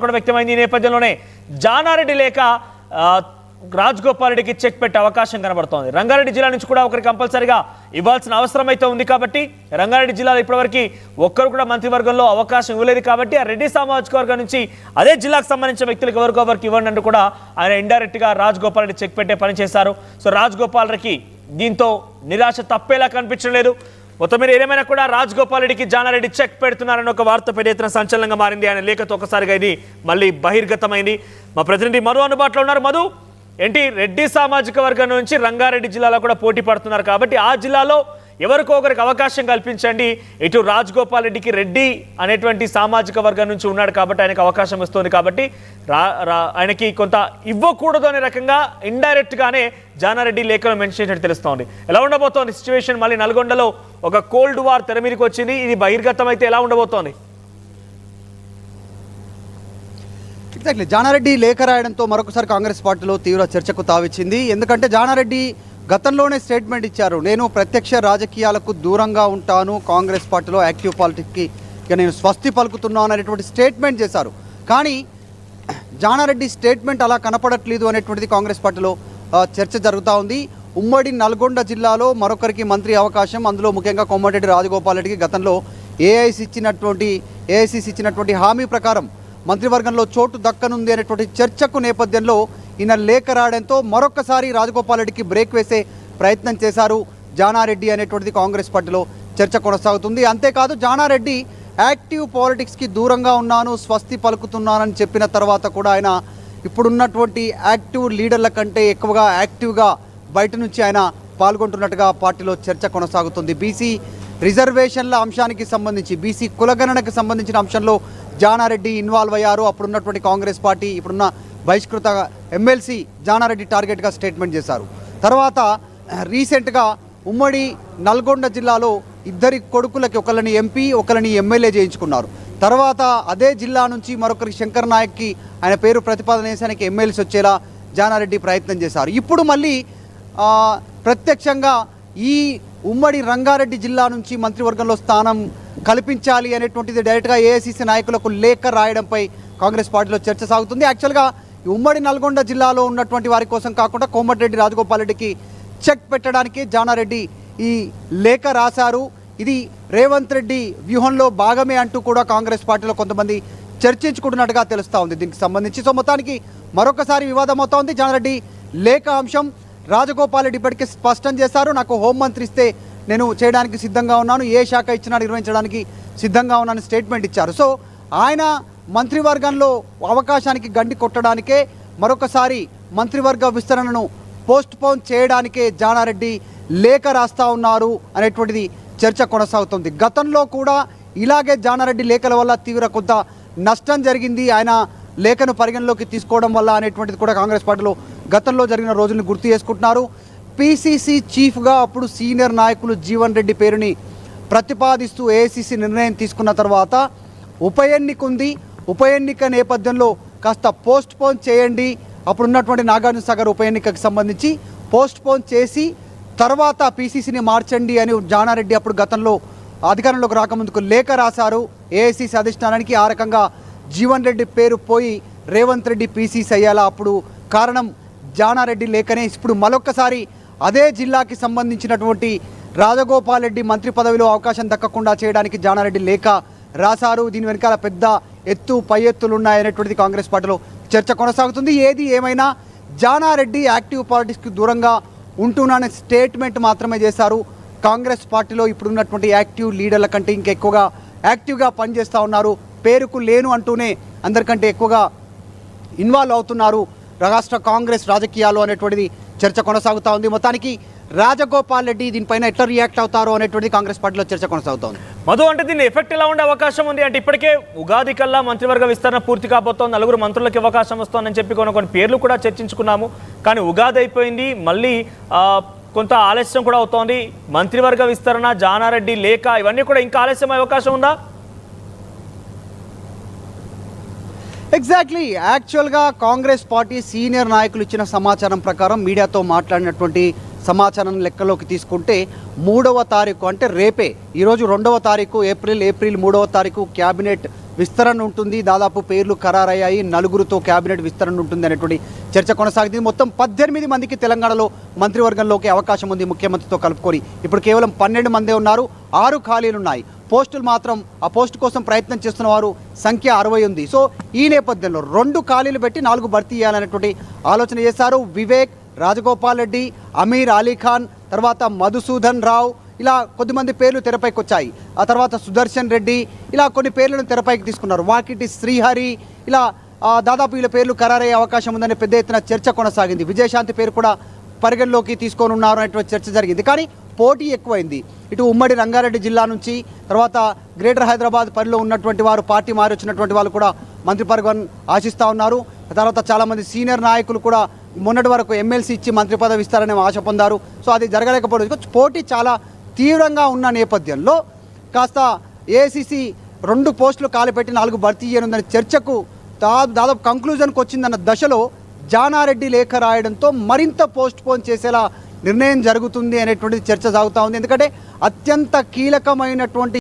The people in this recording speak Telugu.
కూడా వ్యక్తమైంది. ఈ నేపథ్యంలోనే జానారెడ్డి లేక రాజగోపాల్ రెడ్డికి చెక్ పెట్టే అవకాశం కనబడుతోంది. రంగారెడ్డి జిల్లా నుంచి కూడా ఒకరికి కంపల్సరిగా ఇవ్వాల్సిన అవసరం అయితే ఉంది. కాబట్టి రంగారెడ్డి జిల్లాలో ఇప్పటివరకు ఒక్కరు కూడా మంత్రివర్గంలో అవకాశం ఇవ్వలేదు. కాబట్టి ఆ రెడ్డి సామాజిక వర్గం నుంచి అదే జిల్లాకు సంబంధించిన వ్యక్తులకు ఎవరికి ఇవ్వండి అంటూ కూడా ఆయన ఇండైరెక్ట్గా రాజగోపాల్ రెడ్డి చెక్ పెట్టే పని చేశారు. సో రాజగోపాల్ రెడ్డికి దీంతో నిరాశ తప్పేలా కనిపించలేదు. మొత్తం మీద ఏదేమైనా కూడా రాజగోపాల్ రెడ్డికి జానారెడ్డి చెక్ పెడుతున్నారని ఒక వార్త పెద్ద ఎత్తున సంచలనంగా మారింది. ఆయన లేఖతో ఒకసారిగా ఇది మళ్ళీ బహిర్గతమైంది. మా ప్రతినిధి మధు అందుబాటులో ఉన్నారు. మధు, ఏంటి రెడ్డి సామాజిక వర్గం నుంచి రంగారెడ్డి జిల్లాలో కూడా పోటీ పడుతున్నారు కాబట్టి ఆ జిల్లాలో ఎవరికో ఒకరికి అవకాశం కల్పించండి. ఇటు రాజగోపాల్ రెడ్డికి రెడ్డి అనేటువంటి సామాజిక వర్గం నుంచి ఉన్నాడు కాబట్టి ఆయనకు అవకాశం వస్తుంది. కాబట్టి ఆయనకి కొంత ఇవ్వకూడదు అనే రకంగా ఇండైరెక్ట్ గానే జానారెడ్డి లేఖలో మెన్షన్ చేసినట్టు తెలుస్తోంది. ఎలా ఉండబోతోంది సిచ్యువేషన్? మళ్ళీ నల్గొండలో ఒక కోల్డ్ వార్ తెర మీదకి వచ్చింది. ఇది బహిర్గతం అయితే ఎలా ఉండబోతోంది? ఎగ్జాక్ట్లీ, జానారెడ్డి లేఖ రాయడంతో మరొకసారి కాంగ్రెస్ పార్టీలో తీవ్ర చర్చకు తావిచ్చింది. ఎందుకంటే జానారెడ్డి గతంలోనే స్టేట్మెంట్ ఇచ్చారు, నేను ప్రత్యక్ష రాజకీయాలకు దూరంగా ఉంటాను, కాంగ్రెస్ పార్టీలో యాక్టివ్ పాలిటిక్స్కి ఇక నేను స్వస్తి పలుకుతున్నాను అనేటువంటి స్టేట్మెంట్ చేశారు. కానీ జానారెడ్డి స్టేట్మెంట్ అలా కనపడట్లేదు అనేటువంటిది కాంగ్రెస్ పార్టీలో చర్చ జరుగుతూ ఉంది. ఉమ్మడి నల్గొండ జిల్లాలో మరొకరికి మంత్రి అవకాశం, అందులో ముఖ్యంగా కోమటిరెడ్డి రాజగోపాల్ రెడ్డికి గతంలో ఏఐసిసి ఇచ్చినటువంటి హామీ ప్రకారం మంత్రివర్గంలో చోటు దక్కనుంది అనేటువంటి చర్చకు నేపథ్యంలో ఈయన లేఖ రాయడంతో మరొకసారి రాజగోపాల్ రెడ్డికి బ్రేక్ వేసే ప్రయత్నం చేశారు జానారెడ్డి అనేటువంటిది కాంగ్రెస్ పార్టీలో చర్చ కొనసాగుతుంది. అంతేకాదు జానారెడ్డి యాక్టివ్ పాలిటిక్స్కి దూరంగా ఉన్నాను, స్వస్తి పలుకుతున్నానని చెప్పిన తర్వాత కూడా ఆయన ఇప్పుడున్నటువంటి యాక్టివ్ లీడర్ల కంటే ఎక్కువగా యాక్టివ్గా బయట నుంచి ఆయన పాల్గొంటున్నట్టుగా పార్టీలో చర్చ కొనసాగుతుంది. బీసీ రిజర్వేషన్ల అంశానికి సంబంధించి, బీసీ కులగణనకు సంబంధించిన అంశంలో జానారెడ్డి ఇన్వాల్వ్ అయ్యారు. అప్పుడున్నటువంటి కాంగ్రెస్ పార్టీ ఇప్పుడున్న బహిష్కృత ఎమ్మెల్సీ జానారెడ్డి టార్గెట్గా స్టేట్మెంట్ చేశారు. తర్వాత రీసెంట్గా ఉమ్మడి నల్గొండ జిల్లాలో ఇద్దరి కొడుకులకి ఒకరిని ఎంపీ ఒకరిని ఎమ్మెల్యే చేయించుకున్నారు. తర్వాత అదే జిల్లా నుంచి మరొకరికి శంకర్ నాయక్కి ఆయన పేరు ప్రతిపాదన చేసానికి ఎమ్మెల్యేస్ వచ్చేలా జానారెడ్డి ప్రయత్నం చేశారు. ఇప్పుడు మళ్ళీ ప్రత్యక్షంగా ఈ ఉమ్మడి రంగారెడ్డి జిల్లా నుంచి మంత్రివర్గంలో స్థానం కల్పించాలి అనేటువంటిది డైరెక్ట్గా ఏఐసిసి నాయకులకు లేఖ రాయడంపై కాంగ్రెస్ పార్టీలో చర్చ సాగుతుంది. యాక్చువల్గా ఉమ్మడి నల్గొండ జిల్లాలో ఉన్నటువంటి వారి కోసం కాకుండా కోమటిరెడ్డి రాజగోపాల్ రెడ్డికి చెక్ పెట్టడానికి జానారెడ్డి ఈ లేఖ రాశారు. ఇది రేవంత్ రెడ్డి వ్యూహంలో భాగమే అంటూ కూడా కాంగ్రెస్ పార్టీలో కొంతమంది చర్చించుకుంటున్నట్టుగా తెలుస్తూ ఉంది దీనికి సంబంధించి. సో మొత్తానికి మరొకసారి వివాదం అవుతా ఉంది. జానారెడ్డి లేఖ అంశం రాజగోపాల్ రెడ్డి ఇప్పటికీ స్పష్టం చేశారు, నాకు హోంమంత్రి ఇస్తే నేను చేయడానికి సిద్ధంగా ఉన్నాను, ఏ శాఖ ఇచ్చినా నిర్వహించడానికి సిద్ధంగా ఉన్నానని స్టేట్మెంట్ ఇచ్చారు. సో ఆయన మంత్రివర్గంలో అవకాశానికి గండి కొట్టడానికే, మరొకసారి మంత్రివర్గ విస్తరణను పోస్ట్ పోన్ చేయడానికే జానారెడ్డి లేఖ రాస్తా ఉన్నారు అనేటువంటిది చర్చ కొనసాగుతుంది. గతంలో కూడా ఇలాగే జానారెడ్డి లేఖల వల్ల తీవ్ర కొంత నష్టం జరిగింది, ఆయన లేఖను పరిగణలోకి తీసుకోవడం వల్ల అనేటువంటిది కూడా కాంగ్రెస్ పార్టీలో గతంలో జరిగిన రోజుల్ని గుర్తు చేసుకుంటున్నారు. పిసిసి చీఫ్గా అప్పుడు సీనియర్ నాయకులు జీవన్ రెడ్డి పేరుని ప్రతిపాదిస్తూ ఏఐసిసి నిర్ణయం తీసుకున్న తర్వాత ఉప ఎన్నిక ఉంది, ఉప ఎన్నిక నేపథ్యంలో కాస్త పోస్ట్ పోన్ చేయండి, అప్పుడున్నటువంటి నాగార్జున సాగర్ ఉప ఎన్నికకు సంబంధించి పోస్ట్ పోన్ చేసి తర్వాత పిసిసిని మార్చండి అని జానారెడ్డి అప్పుడు గతంలో అధికారంలోకి రాకముందుకు లేఖ రాశారు ఏఐసిసి అధిష్టానానికి. ఆ రకంగా జీవన్ రెడ్డి పేరు పోయి రేవంత్ రెడ్డి పిసిసి అయ్యేలా అప్పుడు కారణం జానారెడ్డి లేఖనే. ఇప్పుడు మరొక్కసారి అదే జిల్లాకి సంబంధించినటువంటి రాజగోపాల్ రెడ్డి మంత్రి పదవిలో అవకాశం దక్కకుండా చేయడానికి జానారెడ్డి లేఖ రాశారు. దీని వెనకాల పెద్ద పై ఎత్తులు ఉన్నాయనేటువంటిది కాంగ్రెస్ పార్టీలో చర్చ కొనసాగుతుంది. ఏది ఏమైనా జానారెడ్డి యాక్టివ్ పాలిటిక్స్కి దూరంగా ఉంటున్నానే స్టేట్మెంట్ మాత్రమే చేశారు. కాంగ్రెస్ పార్టీలో ఇప్పుడున్నటువంటి యాక్టివ్ లీడర్ల కంటే ఇంకెక్కువగా యాక్టివ్గా పనిచేస్తూ ఉన్నారు, పేరుకు లేను అంటూనే అందరికంటే ఎక్కువగా ఇన్వాల్వ్ అవుతున్నారు రాష్ట్ర కాంగ్రెస్ రాజకీయాలు అనేటువంటిది చర్చ కొనసాగుతూ ఉంది. మొత్తానికి రాజగోపాల్ రెడ్డి దీనిపైన ఎట్లా రియాక్ట్ అవుతారో అనేటువంటిది కాంగ్రెస్ పార్టీలో చర్చ కొనసాగుతోంది. మధు, అంటే దీన్ని ఎఫెక్ట్ ఎలా ఉండే అవకాశం ఉంది? అంటే ఇప్పటికే ఉగాది కల్లా మంత్రివర్గ విస్తరణ పూర్తి కాబోతోంది, నలుగురు మంత్రులకు అవకాశం వస్తోందని చెప్పి కొన్ని పేర్లు కూడా చర్చించుకున్నాము. కానీ ఉగాది అయిపోయింది, మళ్ళీ కొంత ఆలస్యం కూడా అవుతోంది. మంత్రివర్గ విస్తరణ, జానారెడ్డి లేఖ ఇవన్నీ కూడా ఇంకా ఆలస్యం అయ్యే అవకాశం ఉందా? ఎగ్జాక్ట్లీ, యాక్చువల్గా కాంగ్రెస్ పార్టీ సీనియర్ నాయకులు ఇచ్చిన సమాచారం ప్రకారం, మీడియాతో మాట్లాడినటువంటి సమాచారం లెక్కలోకి తీసుకుంటే 3వ తారీఖు అంటే రేపే, ఈరోజు 2వ తారీఖు ఏప్రిల్ 3వ తారీఖు క్యాబినెట్ విస్తరణ ఉంటుంది. దాదాపు పేర్లు ఖరారయ్యాయి, 4గురితో క్యాబినెట్ విస్తరణ ఉంటుంది అనేటువంటి చర్చ కొనసాగుతుంది. మొత్తం 18 మందికి తెలంగాణలో మంత్రివర్గంలోకి అవకాశం ఉంది ముఖ్యమంత్రితో కలుపుకొని. ఇప్పుడు కేవలం 12 మందే ఉన్నారు, 6 ఖాళీలు ఉన్నాయి. పోస్టులు మాత్రం ఆ పోస్టు కోసం ప్రయత్నం చేస్తున్న వారు సంఖ్య 60 ఉంది. సో ఈ నేపథ్యంలో 2 ఖాళీలు పెట్టి 4 భర్తీ చేయాలనేటువంటి ఆలోచన చేశారు. వివేక్, రాజగోపాల్ రెడ్డి, అమీర్ అలీఖాన్, తర్వాత మధుసూదన్ రావు, ఇలా కొద్దిమంది పేర్లు తెరపైకి వచ్చాయి. ఆ తర్వాత సుదర్శన్ రెడ్డి, ఇలా కొన్ని పేర్లను తెరపైకి తీసుకున్నారు. వాకిటి శ్రీహరి, ఇలా దాదాపు వీళ్ళ పేర్లు ఖరారయ్యే అవకాశం ఉందనే పెద్ద ఎత్తున చర్చ కొనసాగింది. విజయశాంతి పేరు కూడా పరిగణలోకి తీసుకొని ఉన్నారు అనేటువంటి చర్చ జరిగింది. కానీ పోటీ ఎక్కువైంది. ఇటు ఉమ్మడి రంగారెడ్డి జిల్లా నుంచి, తర్వాత గ్రేటర్ హైదరాబాద్ పరిధిలో ఉన్నటువంటి వారు, పార్టీ మారి వచ్చినటువంటి వాళ్ళు కూడా మంత్రివర్గం ఆశిస్తూ ఉన్నారు. తర్వాత చాలామంది సీనియర్ నాయకులు కూడా మొన్నటి వరకు ఎమ్మెల్సీ ఇచ్చి మంత్రి పదవి ఇస్తారనే ఆశ పొందారు. సో అది జరగలేకపోవడం, పోటీ చాలా తీవ్రంగా ఉన్న నేపథ్యంలో కాస్త ఏఐసిసి 2 పోస్టులు కాలిపెట్టి 4 భర్తీ చేయనుందని చర్చకు దాదాపు కంక్లూజన్కి వచ్చిందన్న దశలో జానారెడ్డి లేఖ రాయడంతో మరింత పోస్ట్ పోన్ చేసేలా నిర్ణయం జరుగుతుంది అనేటువంటిది చర్చ సాగుతూ ఉంది. ఎందుకంటే అత్యంత కీలకమైనటువంటి